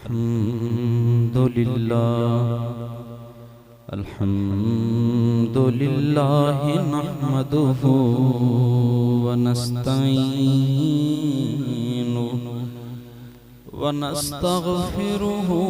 अल्हम्दुलिल्लाह नहमदुहु व नस्तईनुहु व नस्तगफिरुहु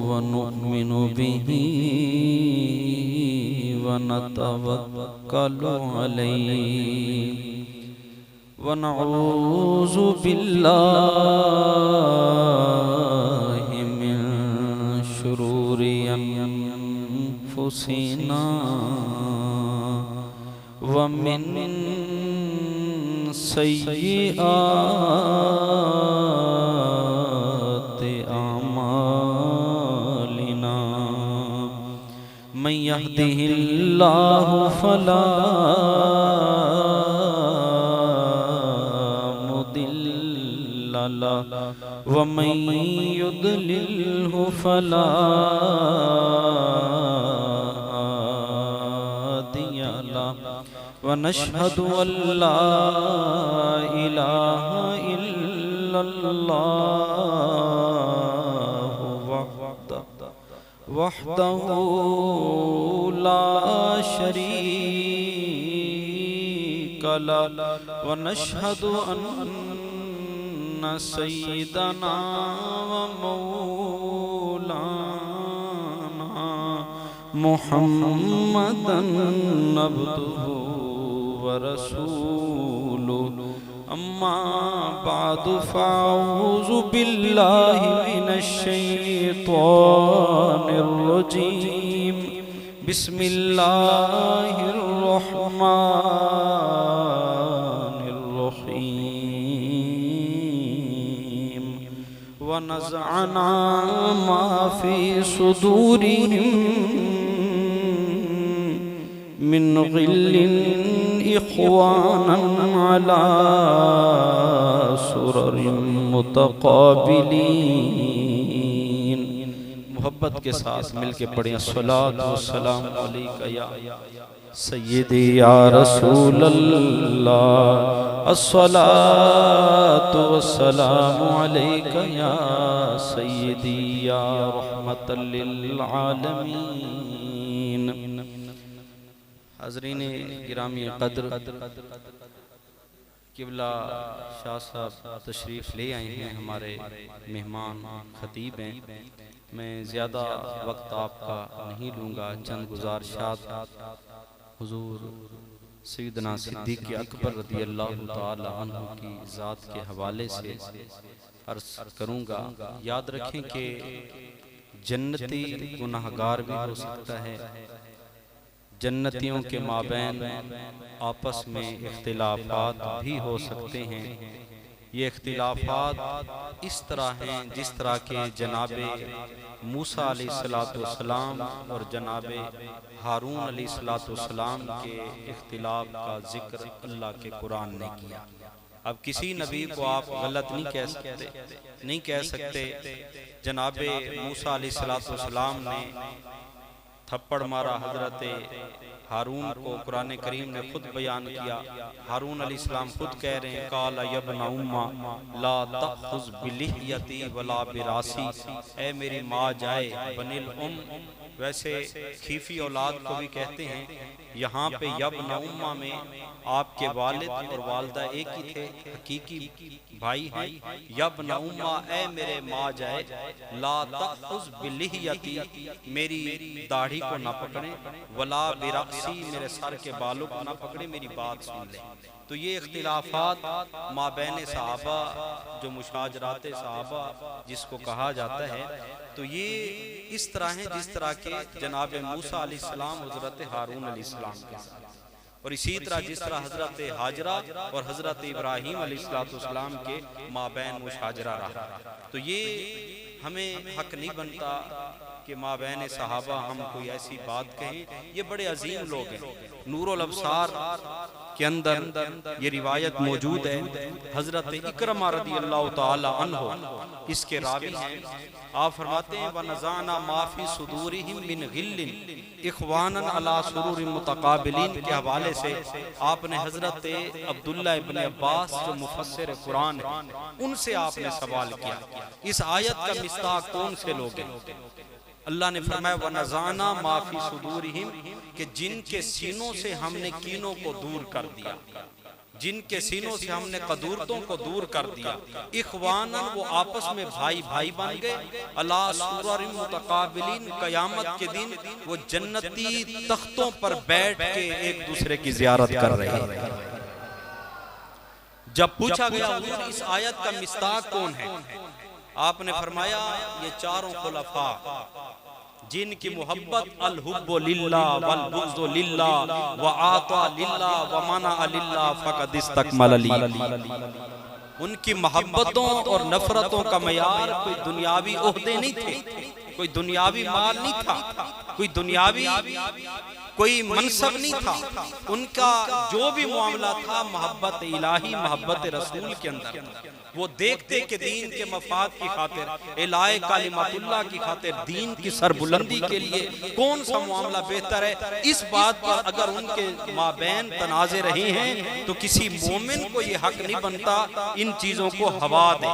व नु'मिनु बिही व नतवक्कलु अलैहि व नऊज़ु बिल्लाहि मिन शुरूरि अनफुसिना व मिन सय्यिआति आमालिना मन यहदिहिल्लाहु फला व मन युद्लिल्हु फला हादिय लहु व नशहदु अल्ला इलाहा इल्लल्लाह वहदहु ला शरीक लहु व नशहदु सय्यदना व मौलाना मुहम्मदन अब्दुहु व रसूलुहु अम्मा बादु फ़अऊज़ु बिल्लाहि मिनश शैतानिर रजीम बिस्मिल्लाहिर रहमानिर रहीम व नज़अना मा फ़ी सुदूरिहिम मिन ग़िल्लिन इख़्वानन अला सुररिन मुतक़ाबिलीन। मोहब्बत के साथ मिलके पढ़ें अस्सलातु वस्सलामु अलैका या सय्यदी या रसूल अल्लाह अस्सलातु वस्सलामु अलैका या सय्यदी या रहमतल लिल आलमीन। हाज़रीन गिरामी क़द्र, किबला शाह साहब तशरीफ़ ले आए हैं, हमारे मेहमान खतीब हैं। मैं ज़्यादा वक्त आपका नहीं लूँगा, चंद गुज़ारिशात हुज़ूर सैयदना सिद्दीक़ अकबर रज़ियल्लाहु ताला अन्हु की ज़ात के हवाले से अर्ज़ करूँगा। याद रखें कि जन्नती गुनाहगार भी हो सकता है, जन्नतियों के माबैन आपस में इख्तिलाफात भी हो सकते हैं। ये इख्तिलाफात इस तरह हैं जिस तरह के जनाबे मूसा अलैहिस्सलाम और जनाबे हारून अलैहिस्सलाम के इख्तिलाफ का जिक्र अल्लाह के कुरान ने किया। अब किसी नबी को आप गलत नहीं कह सकते। जनाबे मूसा अलैहिस्सलाम ने थप्पड़ मारा हजरत हारून को, कुरान करीम ने खुद बयान किया। हारून अलैहिस्सलाम खुद कह रहे हैं काला यब्ना उम्मा ला तख़ुज़ बिलिह्यती वला बिरासी, ए मेरी माँ जाए बनिल वैसे खीफी औलाद को भी कहते हैं। यहाँ पे यब्ना उम्मा में आपके वालिद और वालदा एक ही थे, हकीकी भाई हैं। यब्ना उम्मा ए मेरे माँ जाए, ला तख़ुज़ बिलिह्यती मेरी दाढ़ी को ना पकड़े, वला बिरासी मेरे सर के बालों को ना पकड़े, मेरी बात सुन ले। तो ये इख्तिलाफात माबैन सहाबा, जो मुशाजरात सहाबा जिसको कहा जाता है, तो ये इस तरह है जिस तरह के जनाब मूसा अलैहिस्सलाम हज़रत हारून अलैहिस्सलाम के साथ, और इसी तरह जिस तरह हज़रत हाजरा और हज़रत इब्राहीम अलैहिस्सलाम के माबैन मुशाजरा रहा। तो ये हमें हक नहीं बनता कि माबैन सहाबा हम कोई ऐसी बात कहें। ये बड़े अजीम लोग हैं, नूरुल अब्सार के अंदर ये रिवायत मौजूद है। हजरत इकरमा रदी अल्लाह ताला अन्हु इसके रावी हैं। आप फरमाते हैं वनज़ाना माफी सुदूरिहिम मिन गिल्लिन इख्वानन अला सुरूरिन मुतकाबिलिन के हवाले से आपने हजरत अब्दुल्ला इब्न अब्बास जो मुफस्सिर कुरान है उनसे आपने सवाल किया, इस आयत का मिस्ताक कौन से लोग हैं? अल्लाह ने फरमाया वनज़ाना माफी सुदूरिहिम कि जिनके सीनों से हमने कीनों को दूर कर दिया, जिनके सीनों से हमने कदूरतों को दूर कर दिया। इख्वानन वो आपस में भाई भाई बन गए। अला सुररिन मुतकाबिलिन कयामत के दिन वो जन्नती तख्तों पर बैठ के एक दूसरे की जियारत कर रहे हैं। जब पूछा गया इस आयत का मिस्ताक कौन है, आपने फरमाया ये चारों खुलफा जिनकी मोहब्बत अल हुब्बु लिल्लाह वल बुग़्ज़ु लिल्लाह व आता लिल्लाह व मना लिल्लाह फ़क़द इस्तकमल ली। उनकी मोहब्बतों और नफरतों का मयार कोई दुनियावी ओहदे नहीं थे, कोई दुनियावी माल नहीं था, कोई दुनियावी कोई मनसब नहीं था। उनका जो भी मामला था मोहब्बत इलाही मोहब्बत रसूल के अंदर। वो देखते कि दीन के मफाद की खातिर इलाए कालिमातुल्लाह की खातिर दीन की सरबुलंदी के लिए कौन सा मामला बेहतर है, इस बात पर अगर उनके माबैन तनाज़े रहे हैं तो किसी मोमिन को ये हक नहीं बनता इन चीज़ों को हवा दे।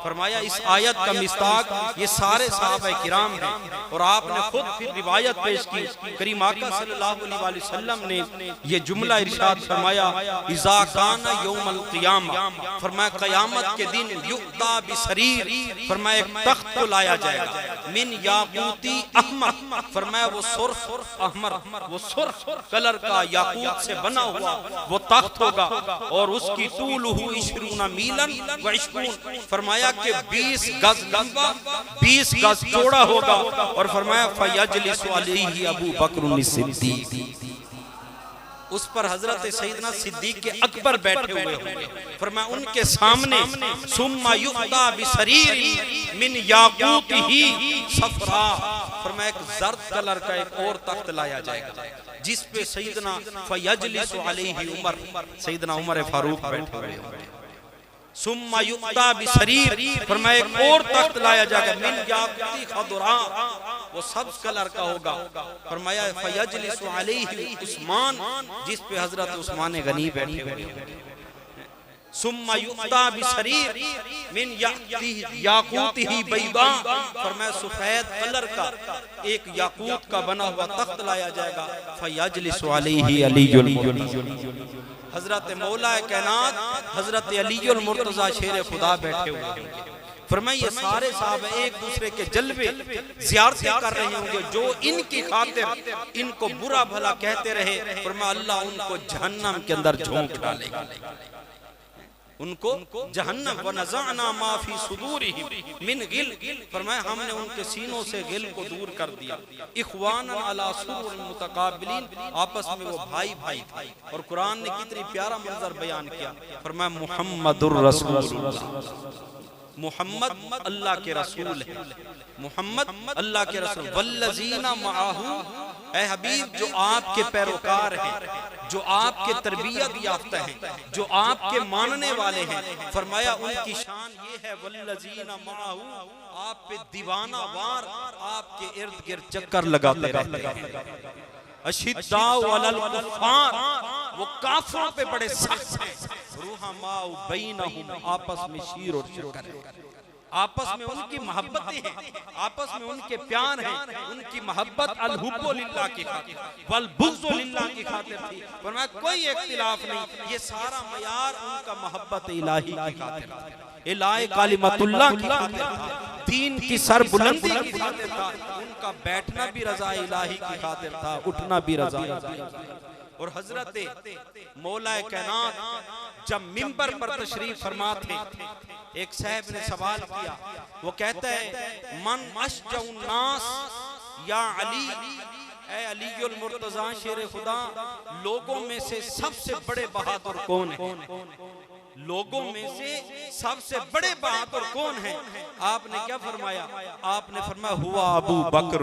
फरमाया इस आयत का मिस्ताक ये सारे सहाबा किराम हैं। और आपने खुद फिर रिवायत पेश की, करीम आका सल्लल्लाहु अलैहि वसल्लम ने ये जुमला इरशाद फरमाया इज़ा काना यौमल क़ियामा, फरमाया क़यामत के दिन युक्ता बिसरीर, फरमाया एक तख्त को लाया जाएगा मिन याकूती अहमर, फरमाया वो सुर्ख अहमर वो सुर्ख कलर का याकूत से बना हुआ वो तख्त होगा और उसकी तूलहु 20 मीलन व 20, फरमाया कि 20 गज लंबा 20 गज चौड़ा होगा। और फरमाया फयजलिसु अलैहि अबू बकर सिद्दीक, उस पर हजरत सैयदना सिद्दीक के अकबर बैठे हुए होंगे। फरमाया उनके सामने सुम्मा युक्ता बिसरीर मिन याकूतिही सफरा, फरमाया एक जर्द कलर का एक और तख्त लाया जाएगा जिस पे सैयदना फयजलिसु अलैहि उमर, सैयदना उमर फारूक बैठे हुए होंगे। सुम्मा युक्ता बिसरीर, फरमाया एक और तख्त लाया जाएगा मिन याकूती खदरा, वो सब्ज कलर का होगा। फरमाया फयजलिसु अलैहि उस्मान, जिस पे हजरत उस्मान गनी बैठे हुए हैं। सुम्मा युक्ता बिसरीर मिन याकूतिही बैदा, फरमाया सफेद कलर का एक याकूत का बना हुआ तख्त लाया जाएगा। फयजलिसु अलैहि अलीयुल मुर्तज़ा, हजरत मौला कायनात हजरत अलीयुल मुर्तज़ा शेर खुदा बैठे हुए होंगे। फरमाया ये सारे साहब एक दूसरे के जलवे ज़ियारतें कर रहे होंगे जो इनकी खातिर इनको बुरा भला कहते रहे। फरमाया अल्लाह उनको जहन्नम के अंदर झोंक डालेगा, उनको जहन्नम। वनज़अना मा फी सुदूरिहिम मिन गिल, फरमाया हमने उनके सीनों से गिल को दूर कर दिया। इख्वानन अला सुरूरिन मुतकाबिलिन, आपस में वो भाई भाई थे। और कुरान ने कितनी प्यारा मंजर बयान किया। फरमाया मुहम्मदुर रसूलुल्लाह, मुहम्मद अल्लाह के रसूल है, मुहम्मद अल्लाह के रसूल। वल्लज़ीना मअहू, ऐ हबीब जो आपके पैरोकार हैं, जो आपके तरबियत याफ्ता हैं, जो आपके मानने वाले हैं, फरमाया उनकी शान ये है वल्लज़ीना मअहू, आप पे दीवाना वार आपके इर्द गिर्द चक्कर लगाते रहते हैं। अशिद्दाउ अलल कुफ़ार, वो काफिरों पे बड़े सख्त हैं। रुहमाउ बैनहुम, आपस में शीर और शक्कर है, आपस में उनकी मोहब्बतें हैं, आपस में उनके प्यार हैं। उनकी मोहब्बत अल हुब्बु लिल्लाह की खातिर वल बुग़्ज़ु लिल्लाह की खातिर थी। फरमाया कोई इख्तिलाफ नहीं, ये सारा मयार उनका मोहब्बत इलाही की खातिर था, इलाए कालिमतुल्लाह की खातिर था, दीन की सरबुलंदी की खातिर था। उनका बैठना भी रज़ा इलाही की खातिर था, उठना भी रज़ा इलाही। और हजरत मौला कायनात जब मिंबर पर तशरीफ फरमा थे, एक साहब ने सवाल किया, वो कहता है मन अशजउन नास या अली, ऐ अलीयुल मुर्तज़ा शेर खुदा, लोगों में से सबसे बड़े बहादुर कौन है? लोगों में से सबसे बड़े बहादुर कौन है? आपने क्या फरमाया? आपने फरमाया हुआ अबू बकर।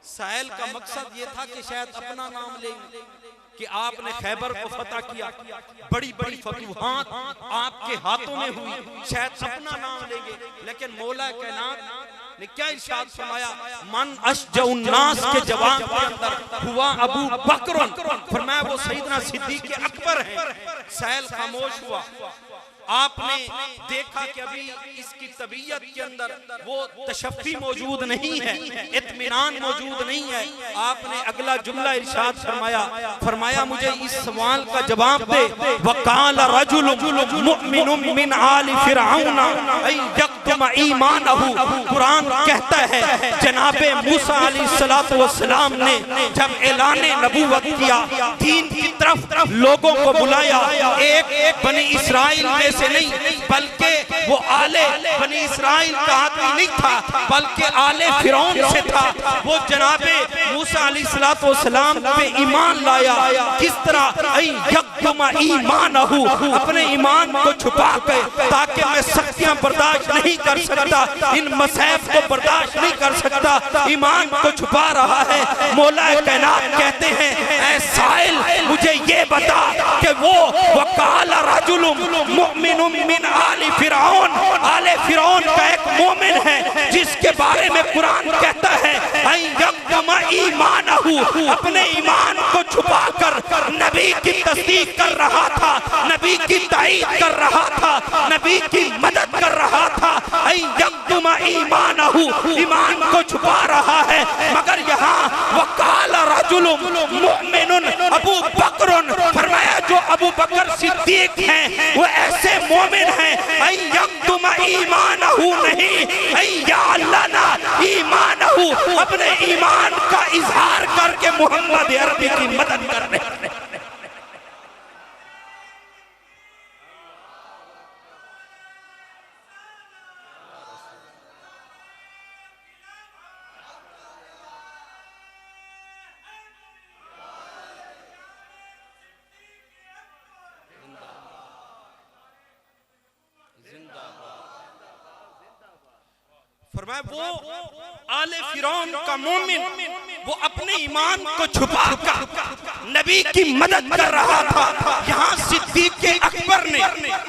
साइल का मकसद ये था कि शायद अपना नाम ले, कि आपने खैबर को फतह किया, बड़ी बड़ी फतूहात आपके हाथों में हुई, शायद अपना नाम लेंगे, लेकिन मौला कायनात ने क्या इरशाद फरमाया, मन अशजउन नास के जवाब के अंदर हुआ अबू बकर, फरमाया वो सैयदना सिद्दीक अकबर हैं। सहल खामोश हुआ। आपने देखा कि अभी इसकी तबीयत के अंदर वो तशफ़्फ़ी मौजूद नहीं है, इत्मीनान मौजूद नहीं है। आपने अगला जुमला इरशाद फरमाया, फरमाया मुझे इस सवाल का जवाब दे, वक़ाल रजुलुन मुमिनुन मिन आलि फिरऔन यक्तुम ईमानहु। कुरान कहता है जनाबे मूसा अलैहिस्सलातु वस्सलाम ने जब ऐलाने नबूवत किया, दीन की तरफ लोगों को बुलाया, एक बनी इस्राइल में से नहीं, बल्कि वो आले बनी इस्राइल का आदमी नहीं था, बल्कि आले फिरौन से था। वो जनाबे मूसा अलैहिस्सलातु वस्सलाम पे ईमान लाया। किस तरह? यक्तुम ईमानहु, अपने ईमान को छुपा कर, ताकि मैं सख्तियां बर्दाश्त नहीं कर सकता, इन मसैब को बर्दाश्त नहीं कर सकता, ईमान को छुपा रहा है। मौला कायनात कहते हैं, ऐ साइल मुझे ये बता कि वो वकाल रजुलुम मुमिनुम मिन आलि फिरऔन, आले फिरौन का एक मोमिन है जिसके बारे में कुरान कहता है यक्तुम ईमानहु, अपने ईमान को छुपाकर नबी की तस्दीक कर रहा था, नबी की ताईद कर रहा था, नबी की मदद कर रहा था। यक्तुम ईमानहु, ईमान को छुपा रहा है। मगर यहाँ वकाल रजुलुम मुमिनुन अबू बकरुन, फरमाया जो अबू बकर सिद्दीक हैं वो ऐसे मोमिन हैं। यक्तुम ईमानहु नहीं, यालना ईमानहु, अपने ईमान का इजहार करके मोहम्मद अरबी की मदद करने। फरमाया वो आले फिरौन का मोमिन, वो अपने ईमान को छुपाकर नबी की मदद कर रहा था। यहाँ सिद्दीक अकबर ने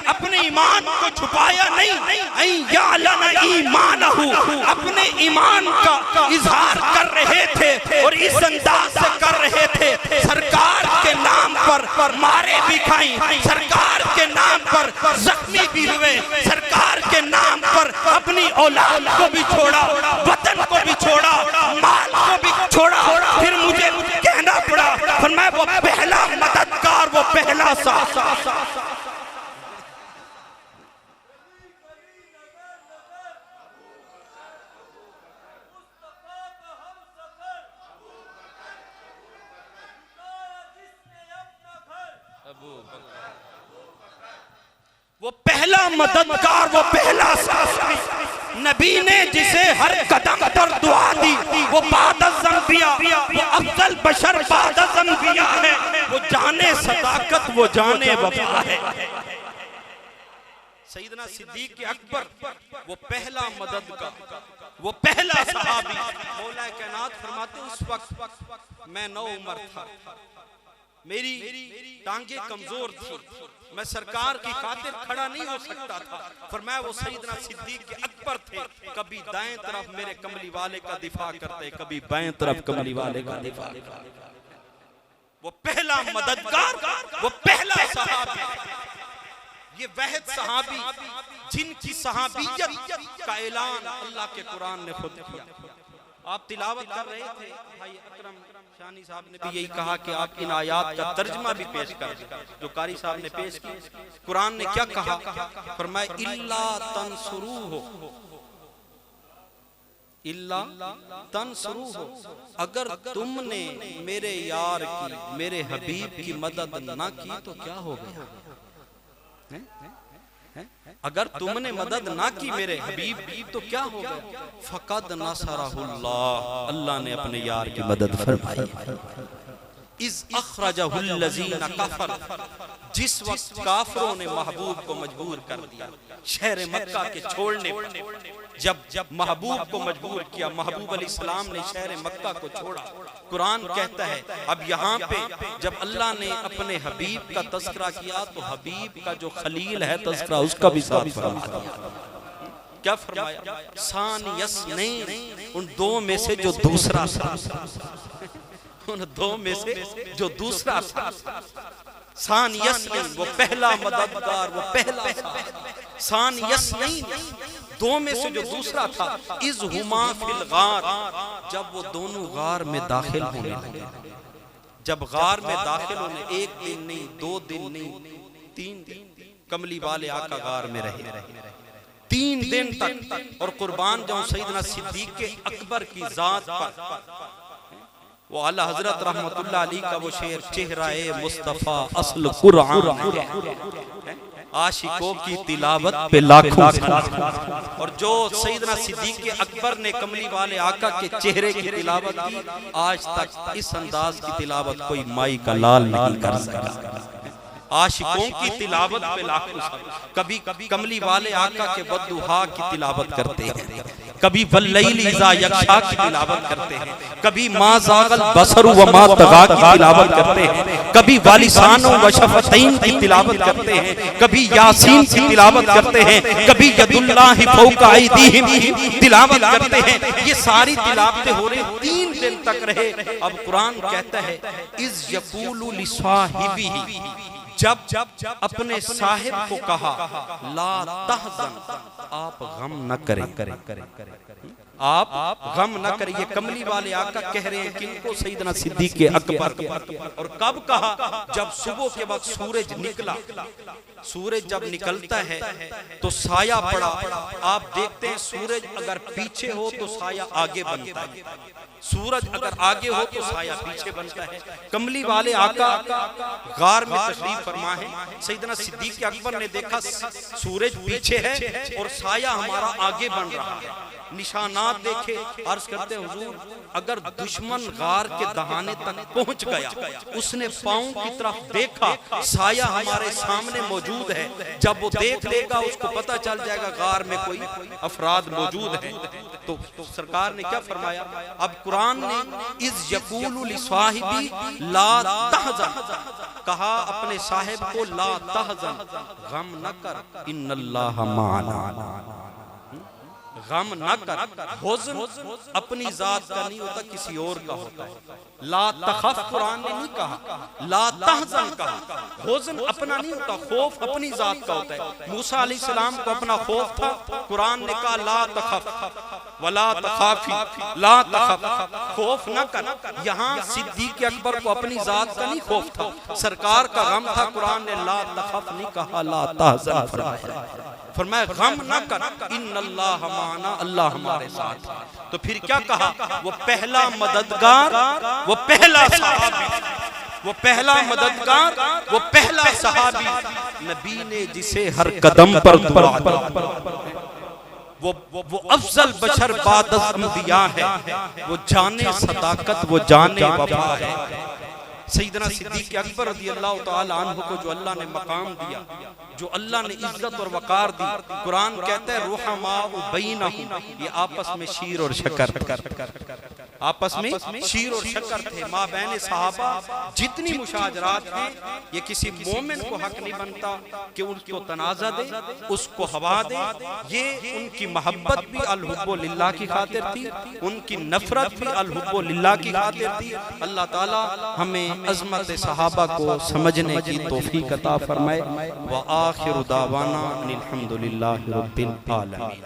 अपने ईमान को छुपाया नहीं, यालना ईमानहु, अपने ईमान का इजहार कर रहे थे और इस अंदाज से कर रहे थे, सरकार के नाम पर मारे भी खाई, सरकार के नाम पर जख्मी भी हुए, सरकार के नाम पर अपनी औलाद को भी छोड़ा, वतन को भी छोड़ा, माल को भी छोड़ा। फिर मुझे कहना पड़ा, फरमाया वो पहला मददगार, वो पहला साथ। वो पहला मददगार, वो पहला साथ। नबी ने जिसे हर कदम पर दुआ दी, वो बादल अंबिया, वो अफजल बशर बादल अंबिया है। वो जाने सदाकत, वो जाने वफा है। सैयदना सिद्दीक अकबर वो पहला मददगार, वो पहला सहाबी। मौला कायनात फरमाते उस वक्त मैं 9 उम्र था, मेरी टांगे कमजोर थी, मैं सरकार की खातिर खड़ा नहीं हो सकता था। फरमाया वो सैयदना सिद्दीक अकबर थे, कभी दाएं तरफ मेरे कमली वाले का दिफा करते, कभी बाएं तरफ कमली वाले का दिफा करते। वो पहला मददगार, वो पहला सहाबी, ये वहद सहाबी जिनकी सहाबियत का ऐलान अल्लाह के कुरान ने खुद किया। आप तिलावत कर रहे थे, भाई अकरम शानी साहब ने भी यही कहा कि आप इन आयात का तर्जमा भी पेश कर, जो कारी साहब ने पेश की। कुरान ने क्या कहा? फरमाया इल्ला तंसुरूहु, इल्ला तंसुरूहु, अगर तुमने मेरे यार की, मेरे हबीब की मदद ना की तो क्या हो गया? अगर तुमने मदद ना की मेरे हबीब की तो क्या हो गया? फकद नसरहुल्लाह, अल्लाह ने अपने यार की मदद फरमाई। इज़ अखरजहुल्लज़ीना कफर, जिस वक्त काफरों ने महबूब को मजबूर कर दिया शहर मक्का के छोड़ने पर, जब महबूब को मजबूर किया, महबूब अलैहिस्सलाम ने शहर मक्का को छोड़ा। कुरान कहता है अब यहाँ पे जब अल्लाह ने अपने हबीब का तज़किरा किया तो हबीब का जो खलील है तज़किरा उसका भी साथ फरमाया। क्या फरमाया? सानियस्नैन, उन दो में से जो दूसरा था, उन दो में से जो दूसरा था। सानियस्नैन, वो पहला मददगार, वो पहला सानियस्नैन, दो में से जो दूसरा था। इज़ हुमा फिल गार, जब वो दोनों गार में दाखिल होने लगे। जब गार में दाखिल होने, एक दिन नहीं, 2 दिन नहीं, 3 दिन कमली वाले आका गार में रहे, 3 दिन तक। और कुर्बान जाऊं सैयदना सिद्दीक के अकबर की जात पर, वो आला हजरत रहमतुल्लाह अलैह का वो शेर, चेहरा-ए मुस्तफा अस्ल कुरान, आशिकों की तिलावत पे लाखों। और जो सैयदना सिद्दीक के अकबर ने कमली वाले आका के चेहरे की तिलावत की, आज तक इस अंदाज की तिलावत कोई माई का लाल नहीं कर सका। आशिकों की तिलावत पे लाखों। कभी कमली वाले आका के बद्दुहा की तिलावत करते हैं, कभी वल्लैली इज़ा यग़शा की तिलावत करते हैं, कभी मा ज़ाग़ल बसरु व मा तग़ा की तिलावत करते हैं, कभी वालिसानो व शफ़तैन की तिलावत करते हैं, कभी यासीन की तिलावत करते हैं, कभी यदुल्लाहि फ़ौक़ा अयदीहिम की तिलावत करते हैं। ये सारी तिलावतें हो रही, 3 दिन तक रहे। अब कुरान कहता है इज़ यक़ूलु लिसाहिबिही, जब अपने साहिब को कहा ला तहज़न, आप गम न करें, आप गम न करें। ये कमली वाले आका कह रहे हैं किनको? सैयदना सिद्दीक के अकबर। और कब कहा? जब सुबह के वक्त सूरज निकला। सूरज जब निकलता है तो साया पड़ा। आप देखते हैं सूरज अगर पीछे हो तो साया आगे बनता है, सूरज अगर आगे हो तो साया पीछे बनता है। कमली वाले आका गार में तशरीफ फरमा है। सैयदना सिद्दीक के अकबर ने देखा सूरज पीछे है और साया हमारा आगे बन रहा है। निशानात देखे, अर्ज करते हुजूर अगर दुश्मन गार के दहाने तक पहुंच गया, उसने पांव की तरफ देखा, साया हमारे सामने मौजूद है, जब वो देख लेगा उसको पता चल जाएगा गार में कोई अफराद मौजूद है। तो सरकार ने क्या फरमाया? अब कुरान ने इज़ यक़ूलु लिसाहिबी ला तहज़न कहा, अपने साहिब को ला तहज़न, गम न कर, इन्नल्लाह माना, गम न कर। हुज़्न अपनी जात का नहीं होता, किसी और का होता है। ला तखफ कुरान ने नहीं कहा, ला तहज़न कहा। हुज़्न अपना नहीं होता, खौफ अपनी जात का होता है। मूसा अलैहिस्सलाम को अपना खौफ था, कुरान ने कहा ला तखफ वला तखाफी, ला तखफ, खौफ न कर। यहाँ सिद्दीक अकबर को अपनी जात का नहीं खौफ था, सरकार का गम था। कुरान ने ला तखफ नहीं कहा, ला तहज़न फरमाया, गम न कर, इन्नल्लाह माना, अल्लाह हमारे साथ। तो फिर क्या कहा? वो पहला मददगार, वो पहला सहाबी, वो पहला मददगार, वो पहला सहाबी, नबी ने जिसे हर कदम पर वो अफजल बशर बाद अंबिया है, वो जाने सदाकत, वो जाने वफा है। सैयदना सिद्दीक अकबर रज़ियल्लाहु ताला अन्हु को जो अल्लाह ने मकाम दिया, जो अल्लाह ने इज्जत और वकार दी, कुरान कहता है रुहमाउ बैनहुम, ये आपस में शीर और शक्कर, आपस में शीर और शक्कर थे। माँ बहन सहाबा जितनी मुशाजरात हैं, ये किसी मोमिन को हक नहीं बनता कि उसको तनाज़ा दे, उसको हवा दे। ये उनकी मोहब्बत भी अल-हुब्बु लिल्लाह की खातिर थी, उनकी नफरत भी अल-हुब्बु लिल्लाह की खातिर थी। अल्लाह ताला हमें अज़मत सहाबा को समझने की तौफीक अता फरमाए। व आखिरु दावाना अनिल हम्दुलिल्लाहि रब्बिल आलमीन।